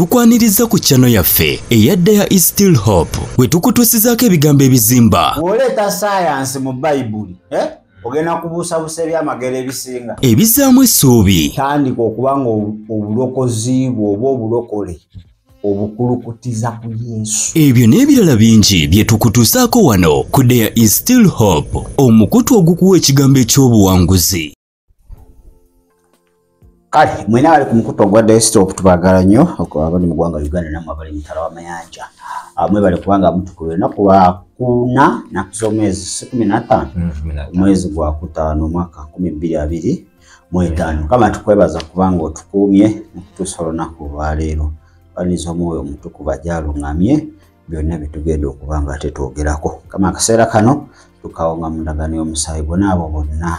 tukwaniriza ku channel yaffe eyadda ya Is Still Hope wetukutuusizaako ebigambo ebizimba oleta science mu Bible ogenda kubuusabuusa ebyamagero ebisinga ebizaamu essuubi tandika okuba nga obulokozi bw'oba obulokole obukulukutiza ku Yesu. Ebyo n'ebirala bingi bye tukutuusaako wano ku The Is Still Hope, omukutu ogukuwa ekigambo eky'obuwanguzi. Kale mwena bali ku mukutu ogwa The Is Still Hope tubagala nnyo abali mu ggwanga Uganda nammwe abali mu mitala w'amayanja. Mwe bali kubanga mutukulu enaku lwakuna naku z'omwezi 15 mwezi gwa kutaano mwaka 2025. Kama tukwebaza kubanga otukuumye okutuusa olunaku olwaleero. Baniza omwoyo omutukuvu ajalungamye byonna bitugenda okubanga ate twogerako. Kama akaseera kano tukawonga mu ndagaano y'omusaayi gwonna abo bonna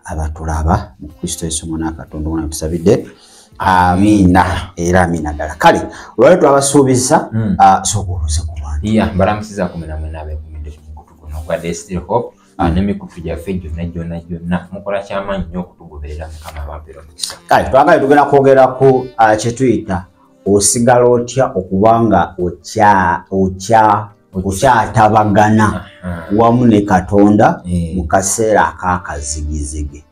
abatulaba mu Kristo Yesu Mwana Katonda wonna tusabidde. Amiina era amiina ddala. Kale olwaleero twabasuubiza sokubuuze ku bantu. Mbalamusiza kumenamwena abeekumidde ku mukutu guno ogwa The Still Hope n'emikutu gyaffe gyonna mukola ky'amaanyi nnyo okutugoberera Mukama abampera omukisa. Kale twagala tugenda kwogera ku kye tuyita osigala otya okubanga okyatabagana wamu ne Katonda mu kaseera ak'akazigizige,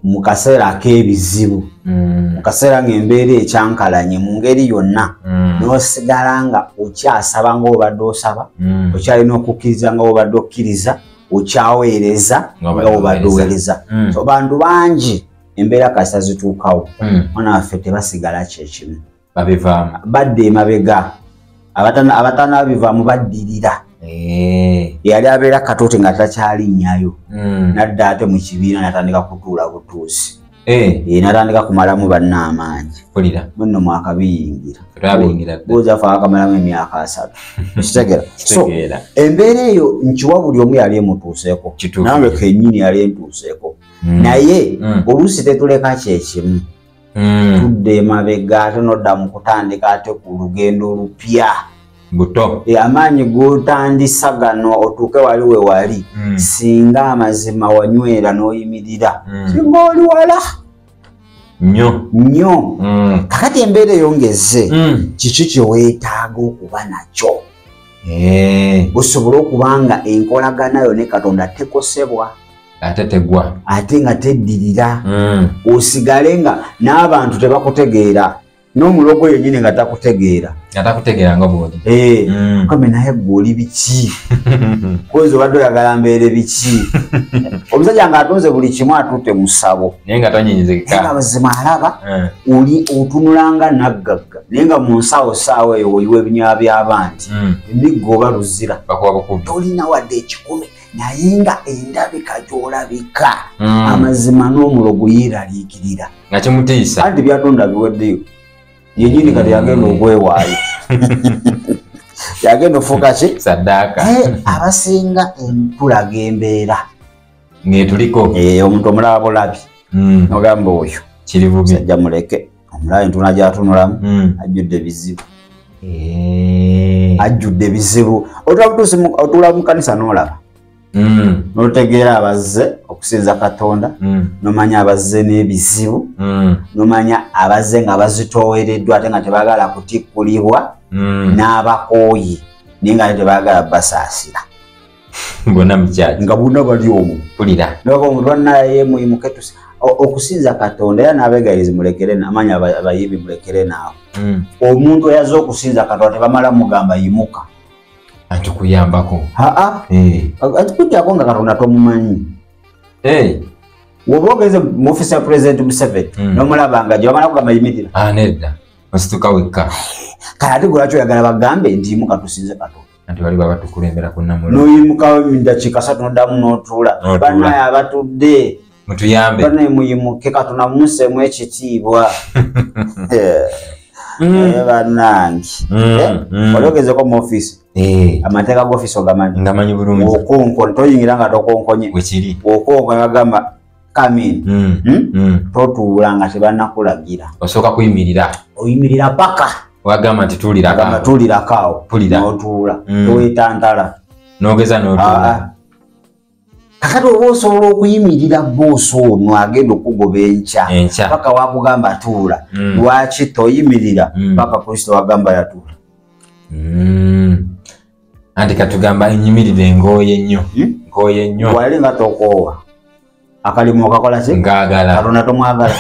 mu kaseera ak'ebizibu, mu kaseera ng'embeera ekyankalanye mu ngeri yonna n'osigala nga okyasaba ng'obadde osaba, okyalina okukkiriza nga obadde okkiriza, okyaweereza nga obadde oweereza. So bantu bangi embeera kasita zituukawo mwana waffe tebasigala kyekimu. Badde emabega abatanabivaamu baddirira. Yali abeera Katoote nga takyalinnyayo nadda ate mu kibiina natandika kutuula butuusi, natandika kumalamu bannaamaanyi muno mwaka biyingira booza fe akamalamu emyaka 3. Kitegera so embeera eyo nkiwa buli omu yali emutuuseeko, nange kennyini yali entuuseeko, naye oluusi tetuleka kyekimu. Tudde emabega ate nodda mu kutandika ate ku lugendo lupya buto amaanyi g'otandisa gano otuuke wali we wali singa amazima wanywera n'oyimirira singa oli wala nnyo. Kakati embeera eyongeze kiki kye weetaaga okuba nakyo osobole okubanga enkolagana yo ne Katonda tekosebwa ate tegwa ate nga teddirira, osigale nga n'abantu tebakutegeera, n'omulogo yennyini nga takutegeera nga bw'oli kame naye gw'oli biki kozi obadde oyagala mbeere biki. Omusajja ng'atunze buli kimu atutte mu ssabo naye nga tanyeenyezeka nga mazima alaba oli otunulanga naggagga naye nga mu nsaawo ssaawa eyo oliwo ebinyaa by'abantu emiggo oba luzira tolina wadde ekikumi naye nga endabika gy'olabika amazima n'omulogo yeeraliikirira nga kimutiisa anti byatonda biweddeyo yennyini kati yagenda okwewaayo yagenda ofuuka ki saddaaka abasinga tulaga embeera ng'etuliko omuntu omulaba bulabi nogamba oyo kiri bubi sajja muleke omulaba entuna gy'atunulamu ajjudde bizibu ajjudde bizibu. Otula mu kanisa n'olaba n'otegeera abazze okusinza Katonda, n'omanya abazze n'ebizibu, n'omanya abazze nga bazitoowereddwa ate nga tebaagala kutikkulibwa, n'abakooyi naye nga tebaagala basaasira bonna mukyaki nga bonna bali omwo pulira omuntu wannaye muyimuke okusinza Katonda era n'abeegayirizi mulekere amanya abayimbi mulekere naawe. Omuntu eyaze okusinza Katonda tebamala mugamba yimuka atukuyambako atukujjako nga Katonda tomumanyi. Woba ogeze mu ofisi ya President Museveni n'omulaba nga gye bamala kugamba yimirira nedda osituka wekka kale ate gwe lwaki oyagala bagambe nti yimuka tusinze Katonda anti bali baba tukulembera ku Namulondo n'oyimuka dakiika 3 n'oddamu n'otuula bannaye abatudde mutuyambe bannaye muyimuke Katonda mumuseemu ekitiibwa bannange ologezeko mu ofisi amateeka g'ofisi ogamanyi ngamanyi bulungi okonkone toyingira nga tokonkonye wekiri okonkone bagamba kamini totuula nga tebannakulagira osooka kuyimirira oyimirira paka wagamba nti tuulirako n'otuula toweetantala n'ogeza n'otuula kakati oba osobola okuyimirira boosi ono agenda okugoba enkya paka wakugamba tuula lwaki toyimirira paka Kristo wagamba yatuula anti katugamba enyimirire ngooye nnyo wali nga tokoowa akalimu okakola ki ngaagala Katonda tomwagala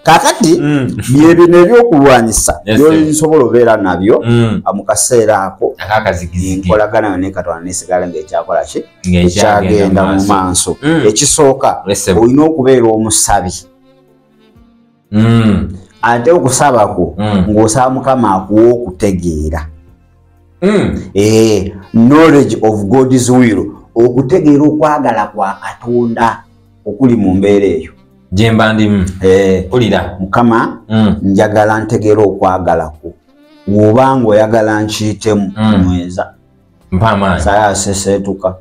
kakati byebino ebyokulwanyisa byosobola obeera nabyo mu kaseera ako nkolagana ne Katonda nesigala ng'ekyakola ki ekyagenda mu maaso ekisooka olina okubeera omusabi ate okusabako ng'osaba Mukama akuwa okutegeera knowledge of God's will okutegeera okwagala kwa Katonda okuli mu mbeera eyo jemba ndimu pulira Mukama njagala ntegeera okwagala kwo wobanga oyagala nkiyitemu mweza mpama saya sesetuka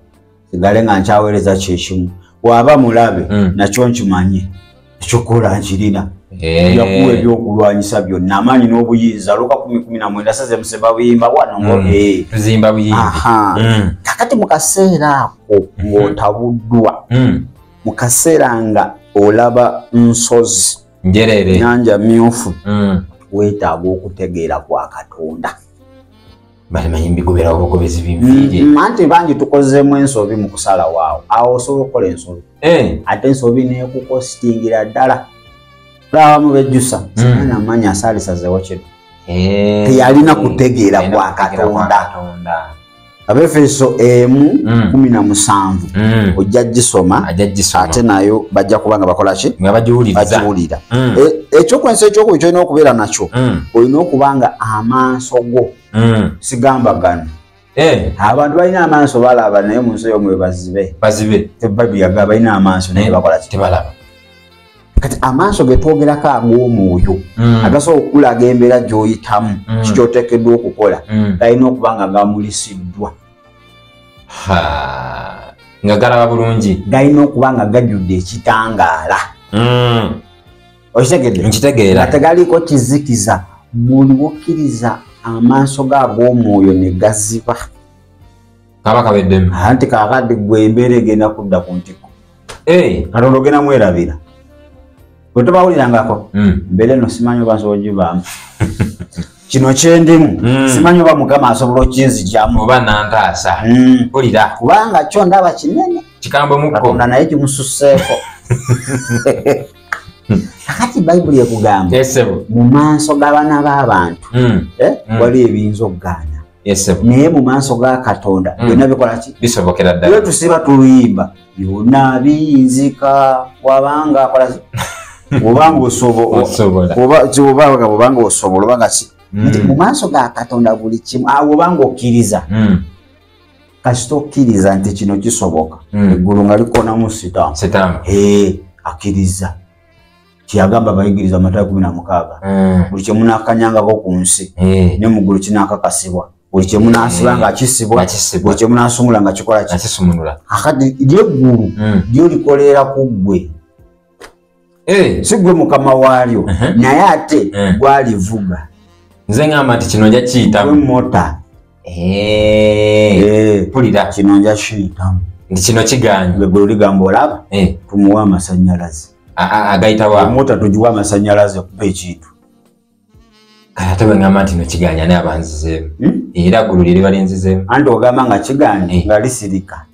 sigale nga nkyaweereza kyekimu waba mulabe nakyo nkimanyi ekyokola nkirina yakuwa ebyokulwanyisa byonna amaanyi n'obuyinza Luka 10:19 saze museba buyimba bwano tuzimba buyimbi kakati mu kaseera ako ng'otabuddwa mu kaseera nga olaba nsozi njerere nyanja myufu weetaaga okutegeera kwa Katonda balimanyi mbigobera obugobezi bimviire anti bangi tukozeemu ensobi mu kusala waawo awo osobola okukola ensobi ate ensobi neekukositingira ddala laamu bejjusa sinana amanyi asaalisazeewo kino teyalina kutegeera kwa Katonda Abefeso 1:17 ojja gisoma ate nayo bajja kubanga bakola ki bagiwulira ekyokwensa ekyokubiri kyolina okubeera nakyo olina okubanga amaaso go sigamba gano abantu balina amaaso balaba naye mu nsi yomwe bazibe Bayibuli yagamba balina amaaso naye bakola ki tebalaba kati amaaso getwogerako ag'omwoyo agasobola okulaga embeera gy'oyitamu kikyoteekeddwa okukola galina okubanga gamulisiddwa nga galaba bulungi galina okubanga gajjudde ekitangaala okitegedde nkitegeera tegaliiko kizikiza muliwokkiriza amaaso g'ag'omwoyo ne gaziba kaba kabeddemu anti kakadde gwe embeera egenda kudda ku ntiko Katonda ogenda mwerabira bwe tobawulirangako mbeera eno simanyi oba nsobola ogibaamu kino kyendimu simanyi oba Mukama asobola okinzigyamu oba nantaasa pulira kubanga kyo ndaba kinene kikambo mukko Katonda naye kimususseeko kakati Bayibuli ekugamba mu maaso g'abaana b'abantu wali ebiyinza okugaana naye mu maaso ga Katonda byonna bikola ki bisobokera ddala iyo tusiba tuluyimba byonna biyinzika wabanga akola obanga osobola obanga ki mu maaso ga Katonda buli kimu obanga okkiriza kasita okkiriza nti kino kisoboka eggulu nga likonamu sitamu akkiriza kyeyagamba abayigiriza Matayo 16 buli kyemunaakanyangako ku nsi ne mu ggulu kinaakakasibwa buli kyemunaasiba nga kisibwa buli kyemunaasumula nga kikola akati lyeggulu lyolikolera ku ggwe si gwe Mukama waalyo naye ate gwalivuga nze ngamba nti kino nja kiyitamu mota pulira kino nja kiyitamu nti kino kiganye eggulu ligamba olaba tumuwa amasannyalaze agayitawa mota tugiwa amasannyalaze kuba ekintu kale ate bwe ngamba nti no kiganya naye abanzizeemu era ggulu lye liba linzizeemu anti ogamba nga kiganye nga lisirika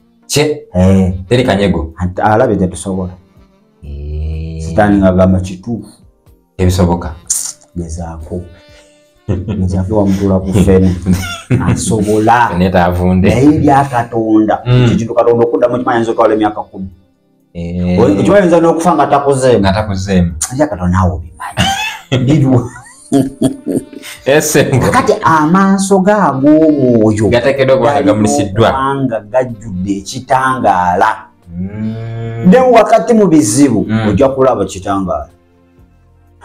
teri kanyego alabe tetusobola sitaani ng'agamba kituufu ebisoboka gezaako wamutula ku ffene asobola naye bya Katonda ekintu Katonda okuddamu kimanyiza okawala emyaka 10 ekimayinza n'okufa nga takuzeemu bya Katonda naawe obimanyi birwa kakati amaaso g'ag'omwoyo gateekeddwa okuba gamulisiddwa nga gajjudde ekitangaala ne wakati mu bizibu ojja kulaba kitangaala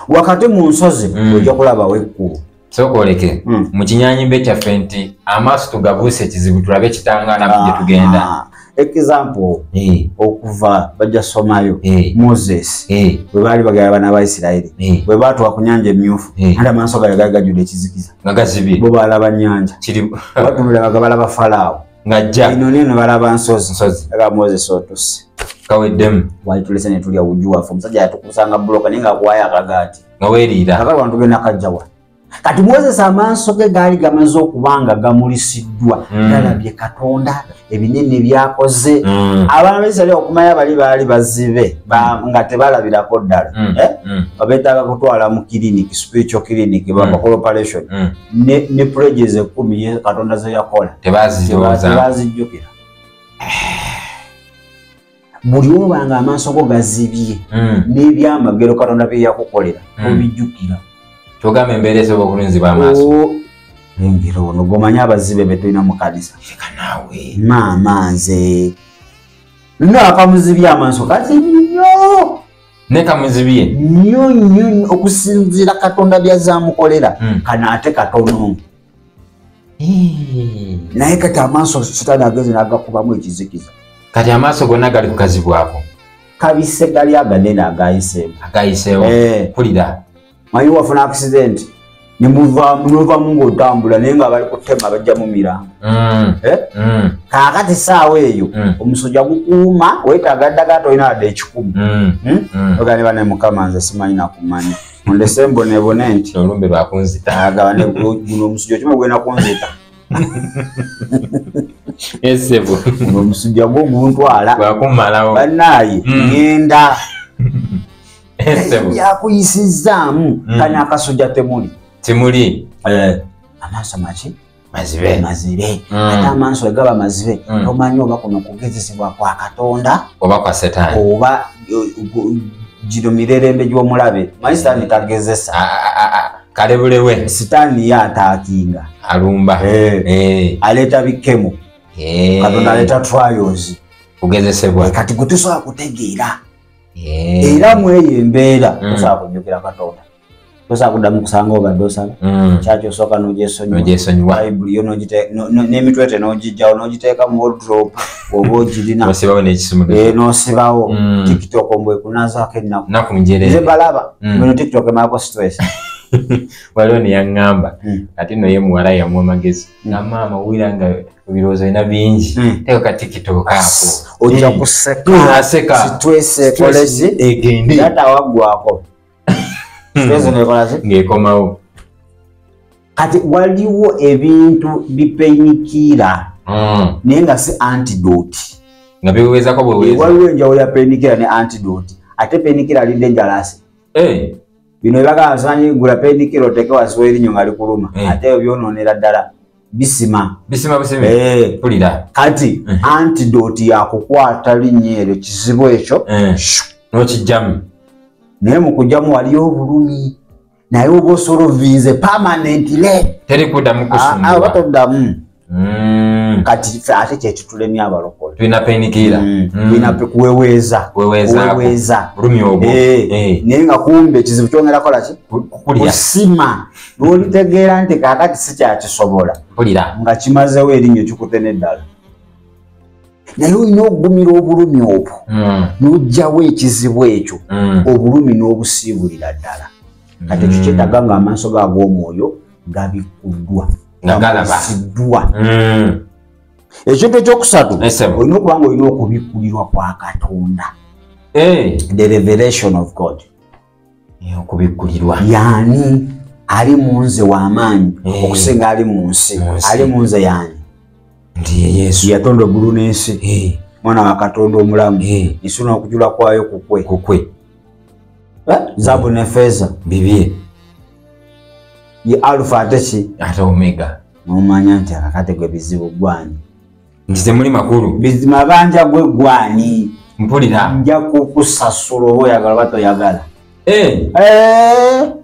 wakati mu nsozi ojja kulabawo ekkulu sooka oleke mu kinyaanyimbe kyaffe nti amaaso tugabuuse ekizibu tulabe ekitangaala gye tugenda example okuva bajja somayo Moses bwe baali bagala abaana ba Isirayiri bwe baatuwa ku nnyanja emyufu ate amaaso gaali gajjudde ekizikiza nga gazibye bo baalaba nnyanja batunula nga balaba Falaawo ngajja ino neno balaba nsozi aga Moses otuse kaweddemu wali tulese ne tulya ujua fo musajja yatukusanga bloka ninga kwaya akagati ngaweerira akaba bantu genda kajjawa kati Moses amaaso ge gaali gamaze okubanga gamulisiddwa galabye Katonda ebinene byakoze abaana b'Isiraeli okumanya baali bazibe nga tebalabirako ddala babeetaaga kutwala mu clinic spiritual clinic bakola operation ne pledges 10 Katonda ze yakola tebazijjukira buli obanga amaaso go gazibye n'ebyamagero Katonda bye yakukolera obijjukira Togame mbere sebo kulunzi ba maso. Ngiro no gomanya abazibe betulina mu kanisa. Fika nawe. Mama nze. Na akamuzibya amaso kati nnyo. Ne kamuzibye. Nnyo okusinzira Katonda byazamukolera. Kana ate katono. Naye kati amaso sitani ageze nagakubamu ekizikiza. Kati amaso gonna gali kukazibwako. Kabise gali aganene agayisewo. Kulira. Mayi wafuna accident ni muva mungo tambula nenga bali kutema bajja mu mirambo kakati saawe eyo omusujja gukuuma wetaagadda gato ina ade 10 ogane bane mukamanze simanyi nakumanya onde sembo nebone nti olumbe lwakunzita agabane guno omusujja kimwe gwena kunzita esebo omusujja gwo guntwala bakumalawo banayi ngenda esebo yakuyisizaamu kanya akasujja temuli amaaso machi mazibe ate amaaso egaba mazibe tomanyi oba kuno kugezesebwa kwa Katonda oba kwa Setaani oba gino mirerembe gy'omulabe manyi Setaani tagezesa kale bulewe Setaani yataakinga alumba aleeta bikemo Katonda aleeta trials kugezesebwa kati gutusobola kutegeera era mweyo embeera tosobola kujjukira Katonda tosobola kuddamu kusanga obadde osala kyaki osooka n'ogyesonyiwa Bayibuli yo n'emitwete n'ogijjawo n'ogiteeka mu wardrobe oba ogirina n'osibawo TikTok mbwekunazaako ennaku nze balaba bino TikTok emaako stress waliwo neyaŋŋamba ati no ye muwala yamuwa magezi nga maama wira nga ebirowoozo bina bingi teeka ka TikTok ako ojja kuseka sitwesekoleki egende data waggwako stress nekolaki ng'ekomawo kati waliwo ebintu bipenikira naye nga si antidote nga biwezako bweweza waliwo enjawulo ya penikira ne antidote ate penikira ali dangerous bino ebaga nsanyi gula penikira oteke wasiwa erinyo nga likuluma ate ebyo byonoonera ddala bisima pulira kati antidote yakukwata linnyo eryo kizibu ekyo n'okijjamu naye mu kujjamu waliyo obulumi naye oba osolovinze permanently teri kuddamu kusumbula batoddamu kati ate kyekitulemye abalokole tulina penikira tulina kuweweeza bulumi obwo naye nga kumbe ekizibu kyongera kola ki kusima n'olitegeera nti kaakati si kyakisobola nga kimazewo erinnya kikute neddala naye olina okugumira obulumi obwo n'oggyawo ekizibu ekyo obulumi n'obusiibulira ddala kati ekyo kyetaaga nga amaaso g'ag'omwoyo gabikuddwa gamalisiddwa ekintu ekyokusatu olina okuba nga olina okubikkulirwa kwa Katonda the revelation of God okubikkulirwa yaani ali mu nze w'amaanyi okusinga ali mu nsi ali mu nze yaani ndiye Yesu yatonda eggulu n'ensi mwana wa Katonda omulamu ensi n'okujula kwayo kukwe zaabu ne ffeeza bibye ye Alpha ate ki ate Omega n'omanya nti akakate gwe bizibu gwani nti temuli makulu mabanja gwe gwani mpulira nja kukusasula oba oyagala oba toyagala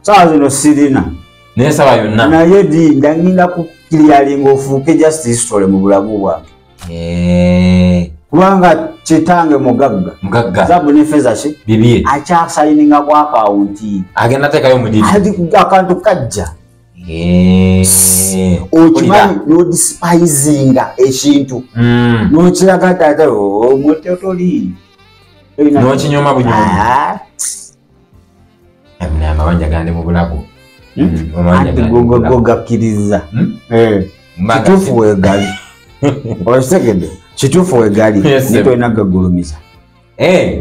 sawa zino sirina naye saba yonna naye dinda ngenda kukiriyalinga ofuuke just history mu bulamu bwange kubanga kitange mugagga zaabu ne ffeeza ki bibye akyasayininga ku akawunti agenda teekayo mudiri akantu kajja okimanyi n'odisipayizinga ekintu n'okiraga taata omutotoli n'okinyoma bunyoma amabanja gandi mu bulago anti gogakkiriza kituufu weegali Osekede kituufu wegali nitolina gagulumiza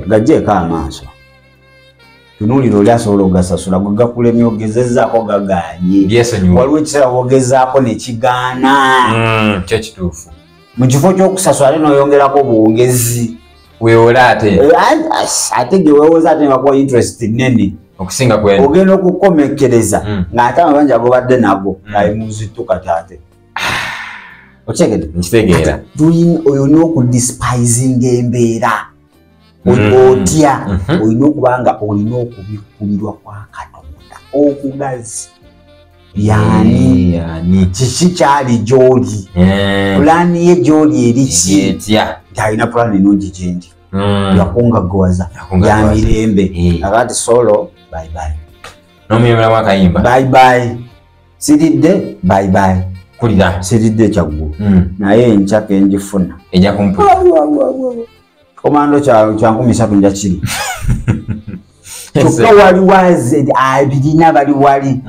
gajjeeko amaaso tunuulira oli asobola ogasasula gwe gakulemye ogezezaako gaganye waliwo ekiseera wogezaako nekigaana kyo kituufu mu kifo ky'okusasula ate n'oyongerako buwongezi weewola ate ge weewoza ate nebakuwa interest nene okusinga kwenu ogenda okukomekkereza ng'ate amabanja agobadde nago ayimuzituka taate nkitegeera olina okudispisinga embeera otya olina okuba nga olina okubikulirwa kwa Katonda okugazi yani kiki kyali gy'oli pulaani ye gy'oli eriki alina pulaani enungi gyendi yakungagawaza ya mirembe akati solo bye nomuyemeramu akayimba bye siridde bye kulira siridde kyaggulu naye enkyaka enjifuna ejja kumpu komando kya 13 nja kiri kyokka wali waze abirina bali wali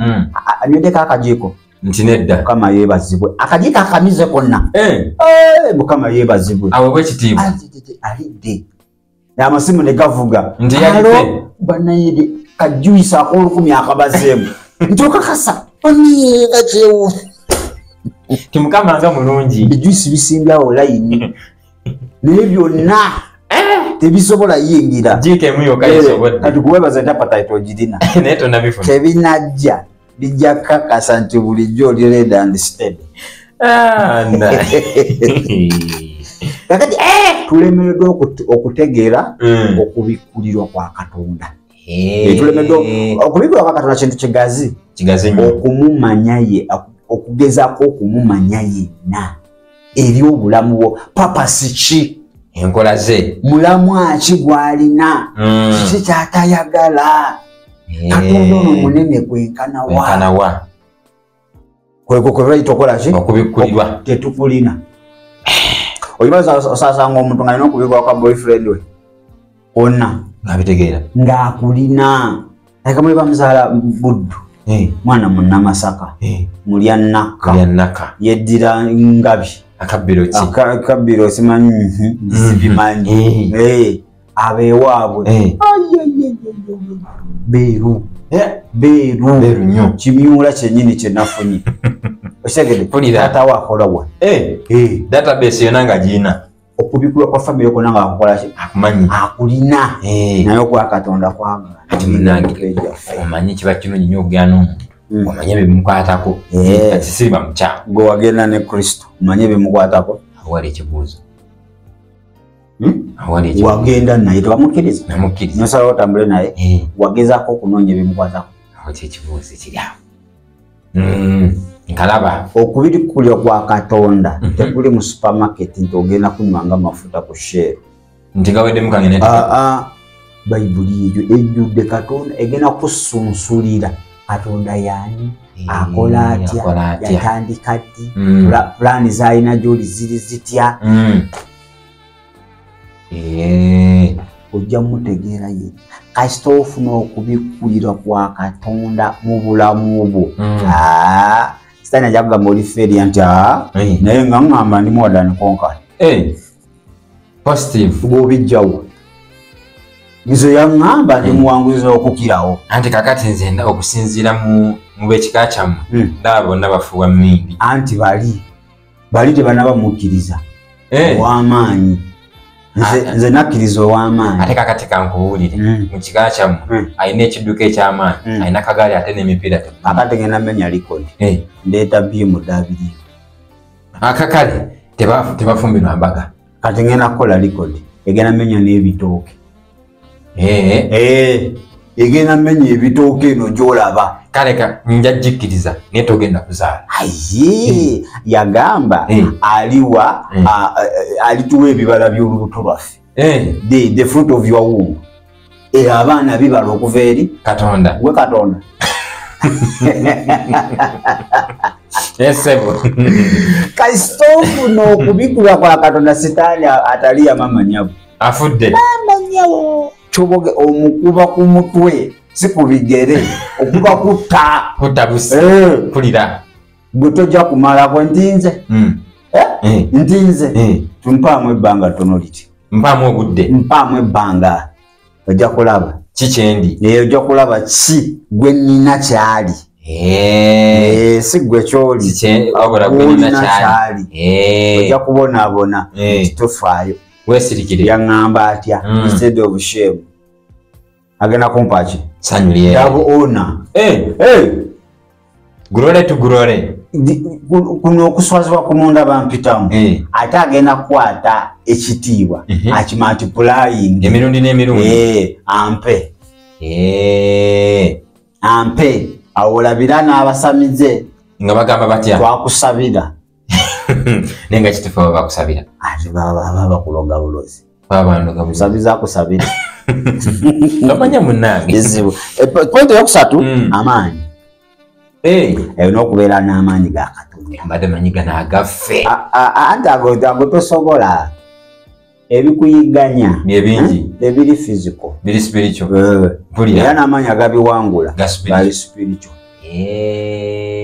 anywedeko akajiiko nti nedda mukama yeebazibwe akajiiko akamize konna mukama yeebazibwe awe bwekitiibwa alidde amasimu ne gavuga nti yalidde banayede kajuisa ak'olukumi akabazeemu ntokakasa oniga kyewu timukama nga mulungi bijuisi bisimbyawo layini naye byonna tebisobola yingira jiikemu yokka yisobodde kati kuwebaza entapatite ogirina naye tonnabifuna tebinajja bijja kakasa nti bulijjo oli red and steady kakati tulemereddwa okutegeera okubikulirwa kwa Katonda tulemereddwa okubikulirwa kwa Katonda kintu kigazi okumumanya ye okugezaako okumumanya yenna eri obulamu bwo papasi ki enkola ze mulamu aki gwalina kiki kyatayagala Katonda ono munene kwenkanawa kweko kwebayita okola ki okubikulirwa tetukulina oyibaza osasanga omuntu nga alina okubikulwa kwa boyfriend we onna ngabitegeera ng'akulina akamuli bamuzaala Buddu mwana munnamasaka mulya nnaka yeddira ngabi akabbiro simanyi zibimanyi abeewaabwe beeru nnyo kimyula kyennyini kyenafunye osegede taatawo akola wa database yonna nga giina okubikulwa kwa famire konna nga akukola ki akumanyi akulina naye okwa Katonda kwagala omanyi kiba kirungi nnyo okugenda n'omuntu omanye bimukwatako akisiriba mukyamu gwe wagenda ne Kristo omanye bimukwatako awali ekibuuzo wagenda naye tebamukkiriza namukkiriza nosalawo otambule naye wagezaako okunoonya bimukwatako awo kyekibuuzo ekiryawo nkalaba okubikulirwa kwa Katonda tekuli mu supermarket nti ogenda kunywanga amafuta ku sheero nti gaweddemu kange bayibuli eyo ejjudde Katonda egenda kusunsulira Katonda yaani akola atya yatandika ddi pulaani zalina gy'oli ziri zitya ojja mutegeera ye kasita ofuna okubikulirwa kwa Katonda mu bulamu bwo sitaani ajja kugamba oli feeriya nti naye nga ŋŋamba ndi more than conquer positive bw'obijjawo nze yaŋŋamba ndi muwanguzi okukirawo anti kakati nze nda okusinziira mu b'ekika kyammwe ndaba bonna bafuuwa mmindi anti bali tebanaba mukkiriza ow'amaanyi nze nakkiriza ow'amaanyi ate kakati kankubuulire mu kika kyammwe alina ekidduka eky'amaanyi alina kagaali ate n'emipiira akati ngenda menya likodi ndeeta bimu dabiri akakale tebafumbirwa mbaga kati ngenda kukola likodi egenda menya n'ebitooke egenda menya ebitooke eno gy'olaba kaleka nja jikkiriza naye togenda kuzaala aye yagamba aliwa alituwa ebibala by'olubuto lwaffe the fruit of your womb abaana bibala okuva eri Katonda gwe Katonda esebo kasitofu n'okubikulwa kwa Katonda sitaani atali amamanyabu afudde amanyawo kyoboge omukuba ku mutwe si ku bigere okuba kutta busi kulira gwe tojja kumalako nti nze ntinze tumpaamu ebbanga tono liti mpaamu obudde mpaamu ebbanga ojja kulaba kikyendi ojja kulaba ki gwe nnina kyali si gwe kyoli kyali ojja kubonaabona titofaayo weesirikire yaŋŋamba atya instead of shame agenda kumpaki sanyulye yabuona gulole tugulole kuno okuswazibwa kumunda bampitamu ate agenda kukwata ekitiibwa akimultiplying emirundi n'emirundi ampe awo olabira n'abasamize nga bagamba batya twakusabira naye nga kituufu baba bakusabira ate baba bakuloga bulozi babandoga musabiza akusabira gamanya munnange ezibu point eyokusatu amaanyi olina okubeera n'amaanyi ga Katonda mbadde manyi gano agaffe anti ago tosobola ebikuyiganya byebingi ebiri physical biri spiritual era n'amaanyi agabiwangula gali spiritual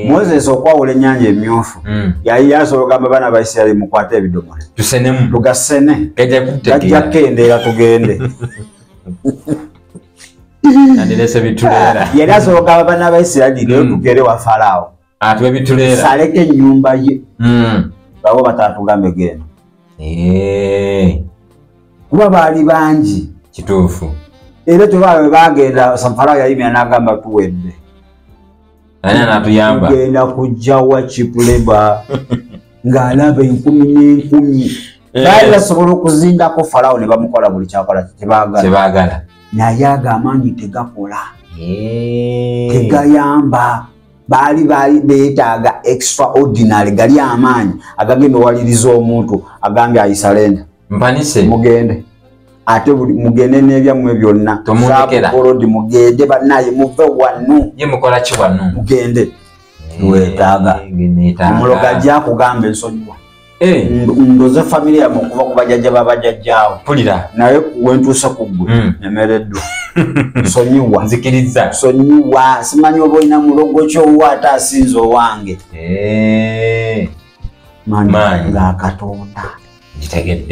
Moses okwawula ennyanja emyufu yali yasobola okugamba abaana ba Isirayiri mukwate ebidomola tusenemu tugasene gajja kendeera tugende yali asobola okugamba abaana ba Isirayiri leero tugere wa Falaawo saleko ennyumba ye babo batatugambe genda kuba baali bangi kituufu era tebaawe bagenda Falaawo yayimira n'agamba tuwedde tugenda kujja wa Chipuleba ng'alaba 10,000 baali basobola okuzindako Falaawo ne bamukola buli kyakola tebaagala naye ago amaanyi tegakola tegayamba baali beetaaga extraordinary gali amaanyi agagenda owaliriza omuntu agambe ayisalenda mpanise mugende ate mugende n'ebyammwe byonna sabukolodi mugende bannaye muve wano ye mukola ki wano mugende weetaaga omuloga ajja akugamba ensonyiwa ndoze famire yamu okuva ku bajjajja babajjajjaawo pulira naye wentuuse ku ggwe nemereddwa nsonyiwa nzikiriza nsonyiwa simanyi oba olina mulogo kyowa ate asinza owange maanyi ga Katonda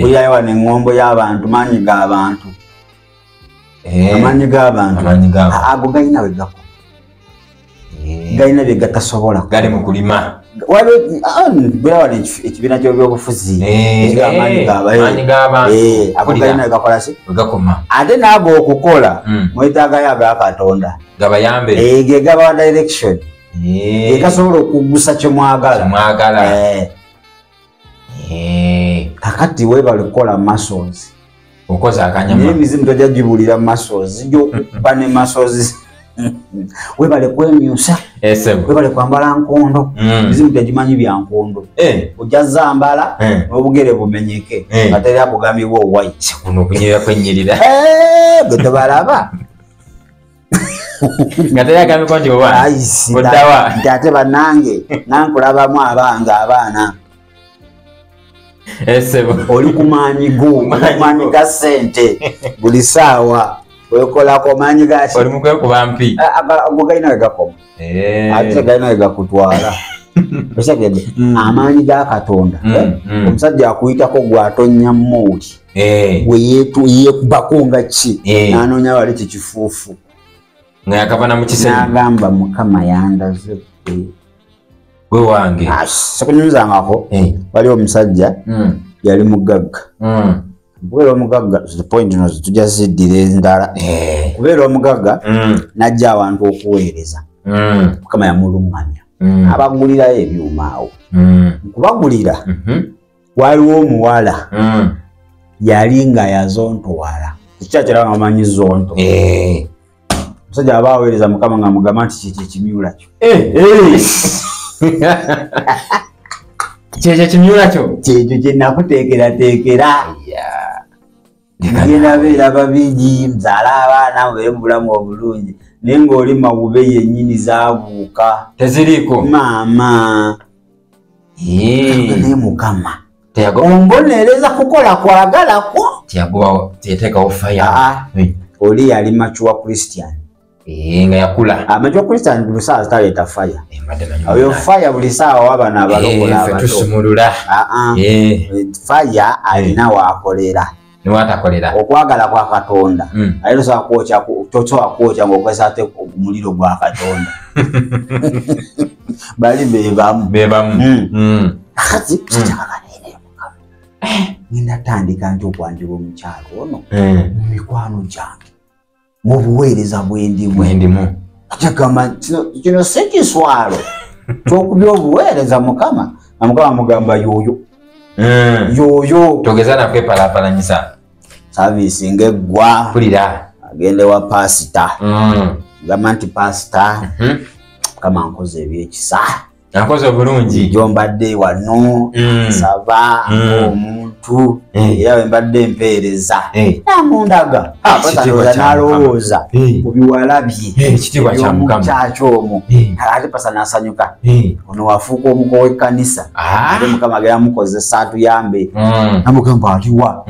kuyayo wano eŋŋombo y'abantu maanyi g'abantu amaanyi g'abantu ago galina we gakoma galina bye gatasobola gali mu kulima bwera wano ekibiina ky'ebyobufuzi amaanyi g'abantu galina we gakola ki ate naago okukola mwetaagayo aga Katonda gabayambe ge gabawa direction ge gasobola okuggusa kyemwagala kakati webale kukola muscles okoza akanyama n'emizimu tojja gibulira muscles zijja okuba ne muscles webale kwemyusa webale kwambala nkondo emizimu tegimanyi bya nkondo ojja zambala n'obugere bumenyeke nga teri akugambibwa owai kuno okunyirira kwenyirira gwe tobalaba nga teri agambiko nti owa oddawa nti ate bannange nankulabamu abaana oli kumaanyi go kumaanyi ga ssente buli ssaawa wekolako maanyi gaki oli mukwekuba mpi ago galina we gakoma ate galina we gakutwala osegedde amaanyi ga Katonda omusajja akuyitako gwatonya mooli gwe yekubako nga ki nanoonya wali kikifuufu nga yakavana mu kisenyi n'agamba Mukama yandaze gwe wange sekunyumizangako wali omusajja yali mugagga kubeera omugagga point no tujja ziddira endala kubeera omugagga najja abantu okuweereza Mukama yamulungamya abagulirayo ebyuma awo kubagulira waliwo omuwala yali nga yazontowala ekikyakira nga amanyi zonto omusajja aba aweereza Mukama nga mugamba nti kyekyo ekimyula kyo kyekyo kimyula kyo kyekyo kye nakuteekerateekera ngenda beera babiri nzaala abaana mubeere mu bulamu obulungi naye ng'oli mawube yennyini zaabuuka teziriiko maama naye Mukama ombonereza kukola kwagalako teyateekawo faya oli yali machuwa Christian nga yakula amajwa Christian bulisaa taleta fire mbadde manyi oyo fire bulisaa waba n'abalokola abato tusumulula fire alina waakolera niwatakolera okwagala kwa Katonda ayiro sa kwocha totoa kwocha ngokwesa ate omuliro gwa Katonda bali bebamu akati kitakalene nina tandika nti okwandiwa omukyalo ono mikwano gyange mu buweereza bwendimu kyagamba kino si kiswalo kyokubya obuweereza Mukama na Mukama mugamba yoyo togeza naffe palapalanyisa service ngegwa pulira agende wa pasita gamba nti pasita kama nkoze ebyekisa nakoze obulungi jombadde wano saba omuntu yawe mbadde mpeereza namundaga pasita nalowooza kubiwalabye ekitiibwa kya Mukama kyakyomo ate pasa nasanyuka ono wafuuka omuko w'ekkanisa ate Mukama agera mukozesa atuyambe namugamba atiwa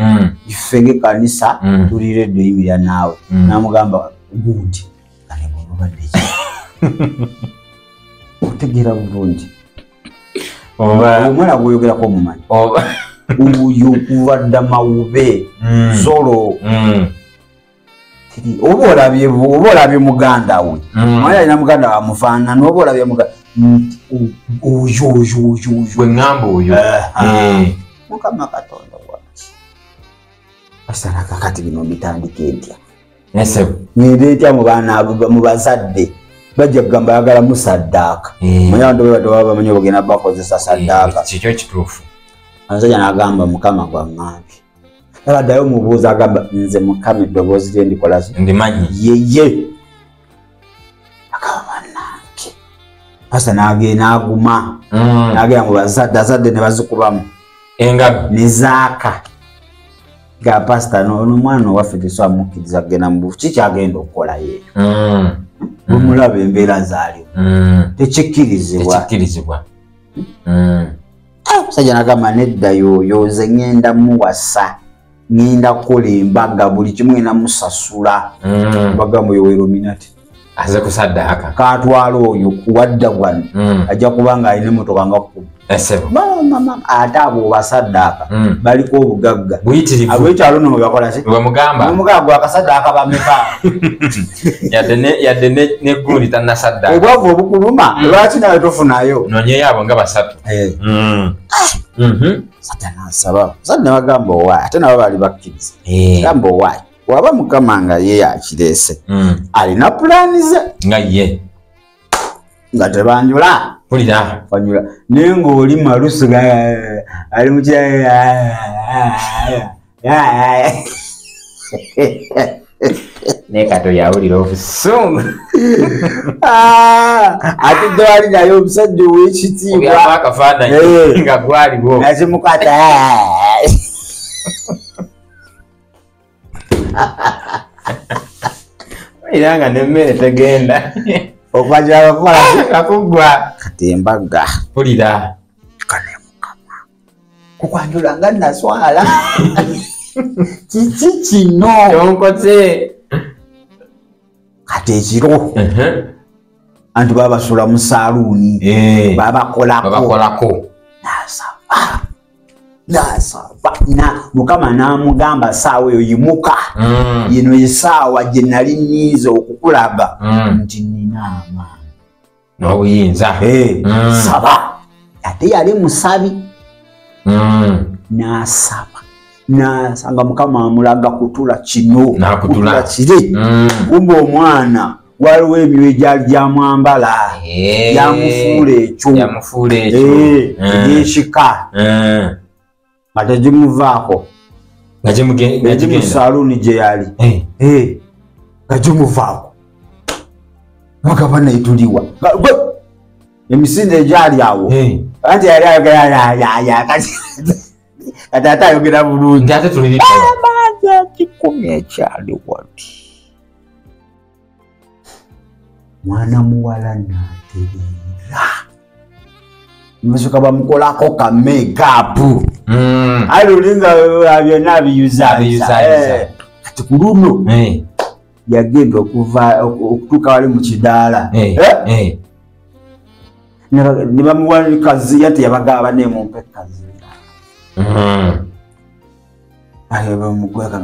ife ng'ekkanisa tuliredde oyimirira naawe namugamba gundi kanebonobadde otegeera bulungi omwana gweyogerako mumanyi uyo kubadda mawube zolo oba olabye muganda we mwana alina muganda wamufaanana oba olabye oyo bweŋŋamba oyo Mukama Katonda waki asana kakati bino mbitandike ntya ngende etya mu bazadde bajja kugamba ayagala mu saddaaka manya abantu bwe baba bamanyi bagenda bakozesa saddaaka kikyo kituufu omusajja n'agamba Mukama gwaŋŋambye abaddayo mubuuza agamba nze Mukama eddoboozi lye ndikola ndimanyi yeye agamba bannange pasa n'aguma n'agenda mu bazadde ne bazikubamu engabi ne zaaka ga pasita n'omwana owaffe tesamukkiriza kugenda mu kikyagenda okukola yeeyo bwemulaba embeera zaaliwo tekikkirizibwa musajja nagamba nedda yoyo ze ŋŋenda muwasa ŋŋenda kukola embaga buli kimu ŋŋenda musasula bagamba oyo weerominati aze kusaddaaka katwala oyo kuwadda gwano ajja kuba nga alina emmotoka nga kkumi ate abo basaddaaka baliko obugagga ab'ekyalo no bwebakola ki omugamba gwa kasaddaaka bameka yadde neggundi tannasaddaaka obwavu obukuluma lwaki nawe tofunayo nonyeyo abo nga basatu sajja nansaba musajja ne bagamba owaayi ate nabo baali bakkiriza gamba owaayi waba Mukama nga ye yakireese alina pulaani ze nga ye nga tebanjula pulira fanyula naye ng'oli malusu ali mu naye kato yawulira obusungu ate dde wali naye omusajja ow'ekitiibwa akafaananyi nga gwaliwo nakimukata era nga nemmere tegenda okwanjira bakola kakugwa kati embaga pulira kane Mukama kukwanjula nga naswala kiki kino kyonkoze kati ekiro anti baba basula mu saaluuni babakolako nasaba Mukama n'amugamba saawa eyo yimuka yino esaawa gye nali nniize okukulaba nti nina amaanyi n'obuyinza saba ate yali musabi n'asaba n'asanga Mukama amulaga kutula kino kutula kiri kumbe omwana waliwo ebyo egyali gyamwambala yamufuula ekyo ebyekika nga tegimuvaako nga mu saaluuni gye yali nga gimuvaako bagamba naituliwa emisinde egyali awo anti yali ayogera kati ate ayogera bulungi ate tuliriko amaanyi akikumi ekyali wati mwana muwala n'atereera musuka bamukolako ka makeup ali olinga byonna abiyuza kati ku luno yagenda okutuuka wali mu kidaala ne bamuwa kazi yate yabagaba neemumpa ekkazi bamugweka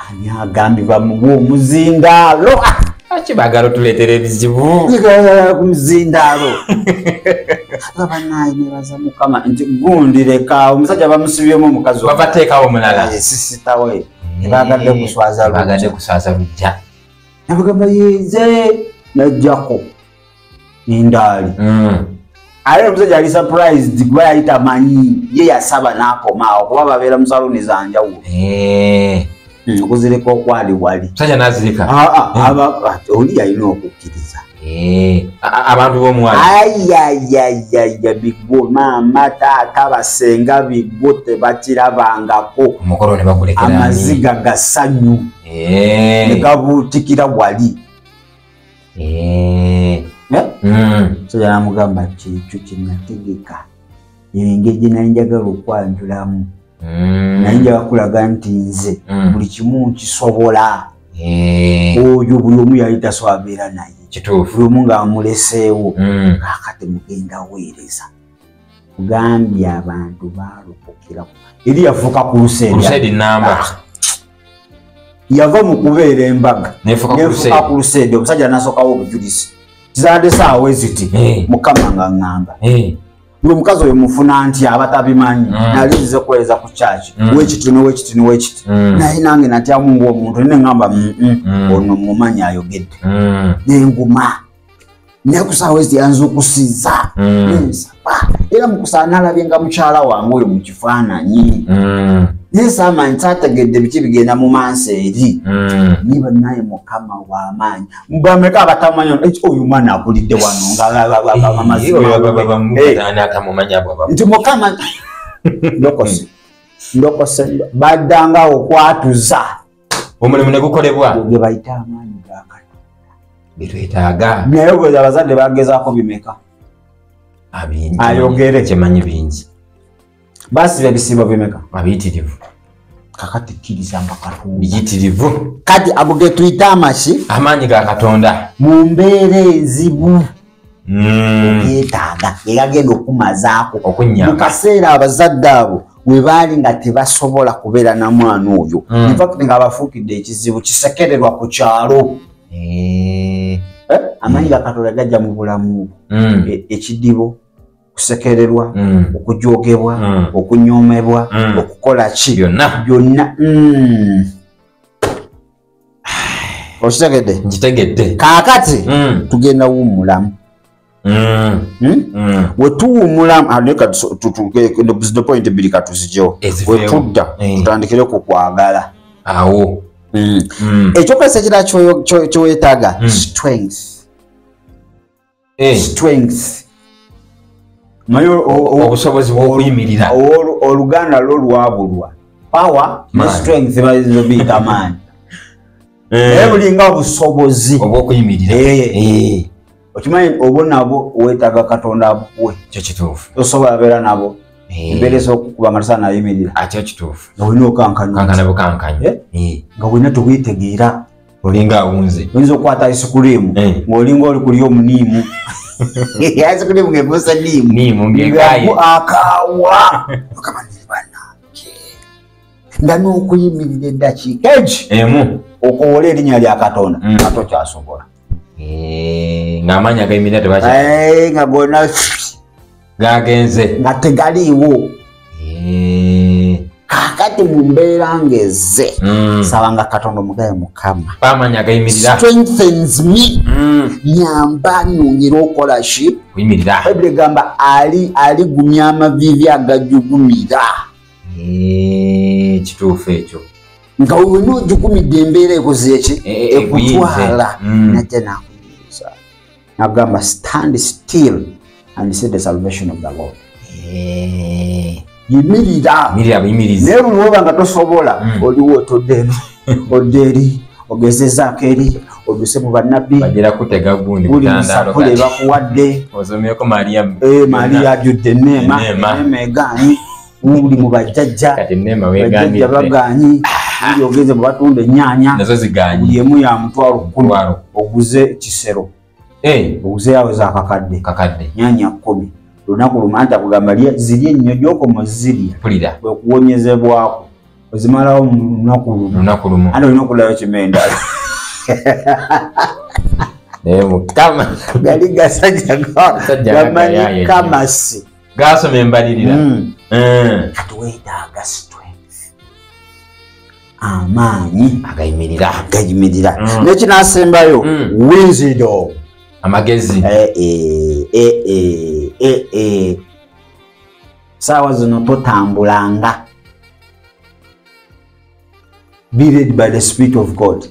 ani agambye bamuwa omuzindaalo kibagala tuleetera ebizibu ku muzindaalo abanaye nebaza mukama nti gundi leka omusajja bamusibyemu omukazi babateekawo omulala sisitawe tebagadde kuswaza lujja nabagamba yeze najjako nindaali ale omusajja ali surprised kuba yali tamanyi ye yasaba n'akomaawo kuba babeera mu saluni zanjawulo okuzireka okwali wali musajja n'azirika oli yalina okukkiriza abantu b'omuwala ayayayaya bigwo maama taata basenga bigwo tebakirabangako omukolo ne bagulekera amaziga gasanyu ne gabuutikira wali so yanamugamba kyekyo kyenategeka engeri gye nali njagala okwanjulamu nali njagala kulaga nti nze buli kimu nkisobola oyo buli omu yali tasobeera naye buli omu ngaamuleseewo kaakati mugenda weereza kugambye abantu baalopokera eri yafuuka ku luseedi namba yava mu kubeera embaga nefuuka ku luseedi omusajja nasookawo obujulizi kizadde saawa eziti mukama nga ŋŋamba buli omukazi oyo mufuna nti abatabimanyi nalinzize kuweereza ku kyaki wekiti nowekiti naye nange natyamu ng'omuntu nine ŋŋamba ono mumanyi ayogedde nenguma naye ku saawa eziti yanzukusiza nensaba era mukusaa nalabye nga mukyala wange oyo mu kifaananyi naye saamanyi saategedde biki bigenda mu maaso eri niba naye mukama w'amaanyi bameka abatamanyi oyo mwana akulidde wano nti mukama ndokose baddanga okwatuza omulimu ne gukolebwa ge bayita amaanyi ga Katonda betwetaaga naye bwe abazadde bagezaako bimeka ayogere kyemanyi bingi basi bebisibo bimeka abiyitirivu kakati kkiriza Katonda biyitirivu kati ago ge tuyita amaki amaanyi ga Katonda mu mbeera enzibu yeetaaga egagenda okumazaako okunyamba mu kaseera abazadde abo we baali nga tebasobola kubeera na mwana oyo infact nga abafuukidde ekizibu kisekererwa ku kyalo amaanyi ga Katonda gajja mu bulamu ekidibo kusekererwa okujoogebwa okunyoomebwa okukola ki byonna okitegedde nkitegedde kaakati tugenda wummulamu wetuwummulamu the point biri katuzigyewo wetudda tutandikire ku kwagala awo ekyokozesa ekirala kyoweetaaga strength obusobozi bw'okuyimirira oluganda lwo lwabulwa power ne strength bayizo biyita maanyi naye bulinga obusobozi obw'okuyimirira okimanyi obo nabo weetaaga Katonda abukuwe kyo kituufu tosobola beera nabo embeera ez'okukuba nga tosaana nayimirira kyo kituufu nga olina okankana bukankanya nga olina tobwetegeera olinga awunze oyinza okukwata isikurimu ng'olinga oli kulya omuniimu isikurimu ngebuusa niimu akaawa nga n'okuyimirira eddakiika egi okuwola erinnya lya Katonda nga tokyasobola ng'amaanyi agayimirira tebaki nga gonna gagenze nga tegaliiwo kakati mu mbeera ngeze sawanga Katonda omugaye mukama amaanyi agayimirira strengthens me nyamba nongera okola ki kuyimirira Bayibuli egamba aligumya amavivi agajugumira kituufu ekyo nga wena ogigumidde embeera ekoze eki ekutwala najja nakuyiriza nagamba stand still and see the salvation of the Lord yimirira buyimirize naye buli woba nga tosobola oliwo otodde eno odde eri ogezezaako eri oduse mu bannabbi bagera kutega gundi buli musakule bakuwadde osomyeko Mariya ajudde neema egaanyi uli mu bajjajja kati nema weganira baganyi ndi ogeze mu batunda ennyanya nazo ziganyi buli emu ya mutwalo 10 oguze kisero oguze yawe za kakadde nyanya 10 lunaku lumanta kugamba ziri ennyo gy'okoma zirya okuwonyezebwako ozimalawo mu lunaku lumu ate olina okulayo kimenda mukama gali gasajja gamanyi kamasi gasoma embalirira kati weetaaga strength amaanyi agayimirira nekinasembayo wisdom amagezi saawa zino totambulanga be led by the Spirit of God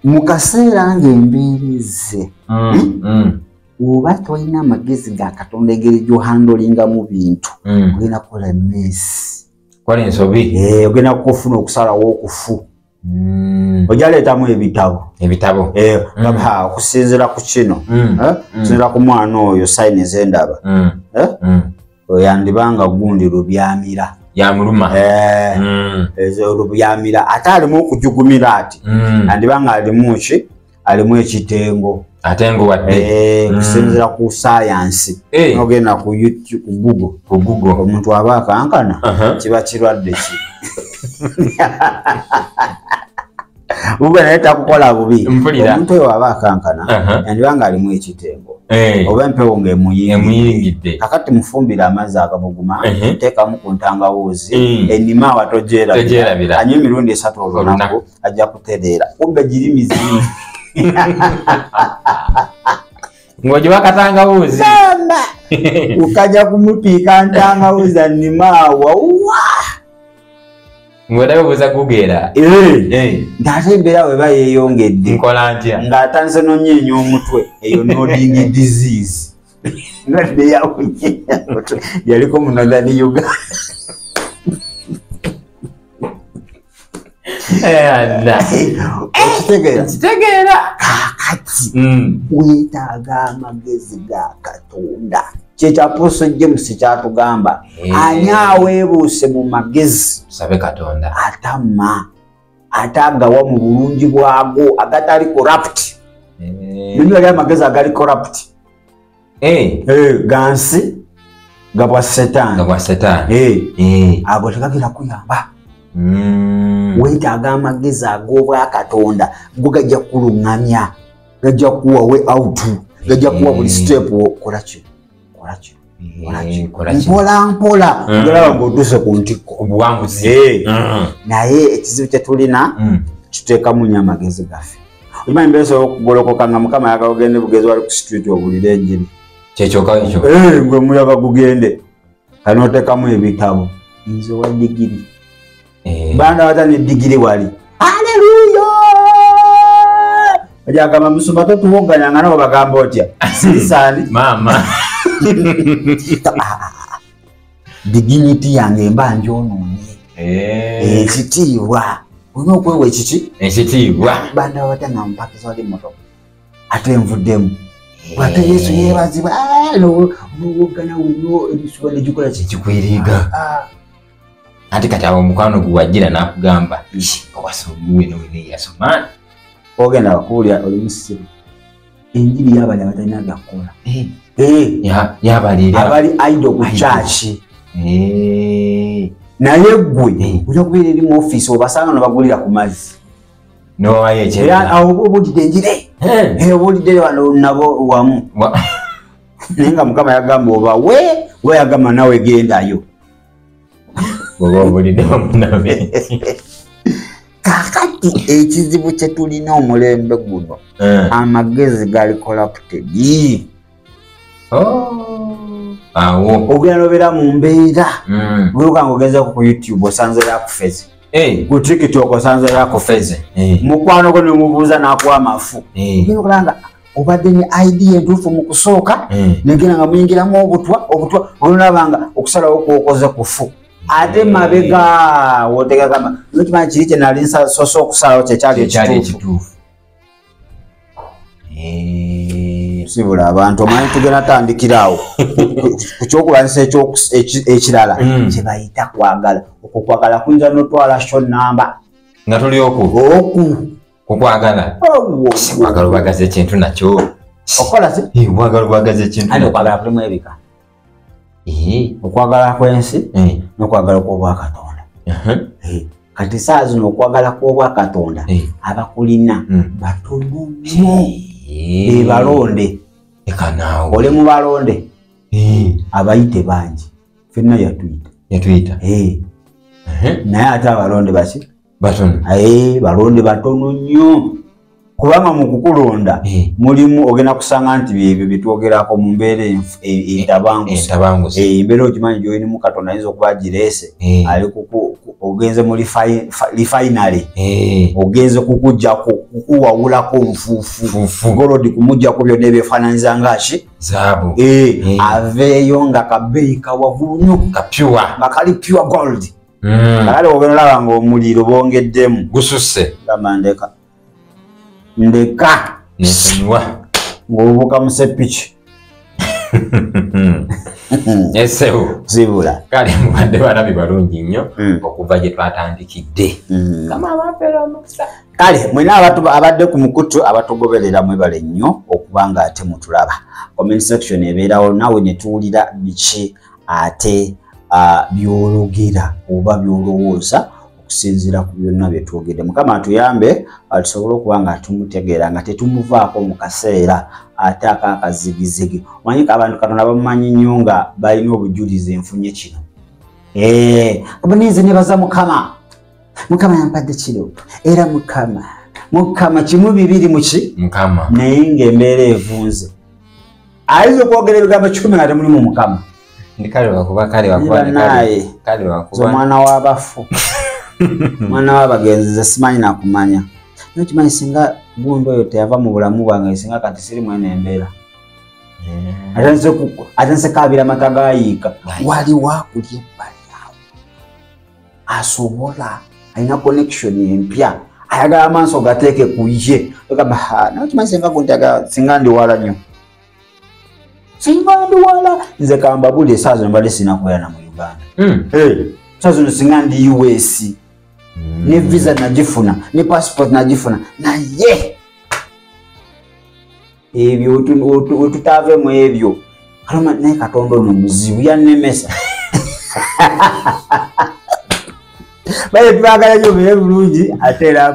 mu kaseera ng'embeereze oba tolina amagezi ga Katonda engeri gy'ohandolinga mu bintu ogenda kukola mesi kola ensobi ogenda kufuna okusalawo okufu ojaleetamu ebitabo okusinziira ku kino okusinziira ku mwana oyo sayini ez'endaba oyandibanga gundi lubyamira yamuluma lubyamira ate alimu okujugumira ati andibanga alimu ekitengo ate ngo wadde okusinziira ku sayansi ogenda ku Google omuntu aba akankana kiba kirwadde ki uba naye takukola bubi omuntu oyo aba akankana andibanga alimu ekitengo oba empewo ng'emuyingidde kakati mufumbira amazzi agabuguma teekamu ku ntangawuuzi ennima awa togyerabira anywa emirundi 3 olunaku ajja kutereera kumbe giri mizimu ng'ogiwa katangawuuzi ukajja kumupiika ntangawuuzi annima awa ng'odabe buza kugeera ng'ate embeera weba yeeyongedde nkola ntya ng'atandise nonyeenya omutwe eyo nodding disease nadde yawunye yaliko mu Northern Uganda okitegeera kakati weetaaga amagezi ga Katonda kyekya Apostle James kyatugamba ani aweebuuse mu magezi sabe Katonda ate agawa mu bulungi bwago agatali corrupt nini yali amagezi agali corrupt gansi gabwa setaani ago tegagira kuyamba weetaaga amagezi ag'obwa Katonda go gajja kuluŋŋamya gajja kuwa way out gajja kuwa buli step kola mpola ngalaba ng'otuuse ku ntikko obuwanguzi naye ekizibu kye tulina kituteekamu nnyo amagezi gaffe okimanyi mbeera osobola okugolokoka nga Mukama yaga ogende bugezi wali ku street obulira enjiri kyekyoka ekyo gwe muyaga gugende kali n'oteekamu ebitabo nze wa digiri banda wata ne digiri wali haleluya ajagamba musumba totuboganyanga nabo bagamba otya sirisani mama dignity yange mba njonoonye ekitiibwa olina okwewa ekitiibwa banda wata nga mpakiza wali moto ate envuddemu ate Yesu yeebazibwa nowogana wino ebisuba negikola kikwiriga ate kati abo mukwano guwagira n'akugamba owasomwe noweyasoma ogenda bakuwulira oli musiru enjiri y'abali abatalina gakukola abali idle ku church naye gwe ojja kubeera eri mu ofiisi obasanga no bagulira ku mazzi nowayo obulidde enjire obulidde wano nabo wamu naye nga Mukama yagamba oba we yagamba nawe gendayo oba obulidde wamunabe kakati ekizibu kye tulina omulembe guno amagezi gali corrupted awo ogenda nobeera mu mbeera gwekanga ogenzaku ku YouTube osanze yakufeze ku TikTok osanze yakufeze mukwano gwo nemubuuza n'akuwa amafu ogenda okulanga obadde ne idea entuufu mu kusooka negenda nga muyingiramu obutwa olunabanga okusalawo kwokoze kufu ate mabega wotegagamba nokimanyi kiri kye nali nsoose okusalawo kyekyali ekituufu sibula abantu omanyi tugenda tandikirawo ku kyokulwanyisa ekirala kye bayita kwagala. Okwo kwagala kuyinza n'otwala show number nga tuli kukwagala kwagala obagaza ekintu nakyo okola si kwagala obagaza ekintu ate okwagala kulimu ebika okwagala kwensi n'okwagala kw'Obwakatonda. Kati saa zino okwagala kw'Obwakatonda abakulina batono nnyo balonde ole mu balonde abayite bangi ffenna yatuyita naye ate abalonde baki balonde batono nnyo kubanga mu kukulonda mulimu ogenda kusanga nti ebyo byetwogerako mu mbeera entabanguzi embeera okimanyi gyolinimu Katonda ayinza okuba gireese ali ogenze mu lifinale ogenze kukujja kukuwawulako nfuufu golodi kumujjako byonna ebyefaananyiza ngaki zaabu aveeyo nga kabeeyi kawavu nnyo nga kali pure gold kale ogenda olaba ng'omuliro bongeddemu gususse gamba ndeka nesonyiwa ng'obuuka mu seppiki esewo zibula kale mubadde balabi balungi nnyo okuva gye twatandikidde kale mwena abadde ku mukutu abatugoberera mwebale nnyo okuba nga ate mutulaba comment section ebeerawo naawe ne tuwulira biki ate byologera oba byolowooza okusinziira ku byonna bye twogedde. Mukama atuyambe tusobole okuba nga tumutegeera nga tetumuvaako mu kaseera ate akakazigizigi. Omanyi abantu Katonda bamumanyi nnyo nga balina obujulizi enfunye kino. Abaninze nebaza Mukama yampadde kino era Mukama kimu bibiri muki Mukama naye ng'embeera evunze ayinza okwogera ebigambo 10 nga temulimu Mukama. Omwana w'abafu mwana w'abagenzi simanyi nakumanya nokimanyi singa gundi oyo teyava mu bulamu bwange singa kati siri mwene embeera ate nsekabira amata gayiika wali wakulya ebbali awo asobola alina connection empya ayagala amaaso gateeke ku ye nokimanyi singa gundi singa ndiwala nnyo singa ndiwala nze kambabuli esaazi mbadde sinakubeera na mu Uganda saa zino singa ndi US ne visa nagifuna ne passport nagifuna naye ebyo tutavemu ebyo kaloma naye Katonda ono muzibu yannemesa baye twagala nyo bulungi ate era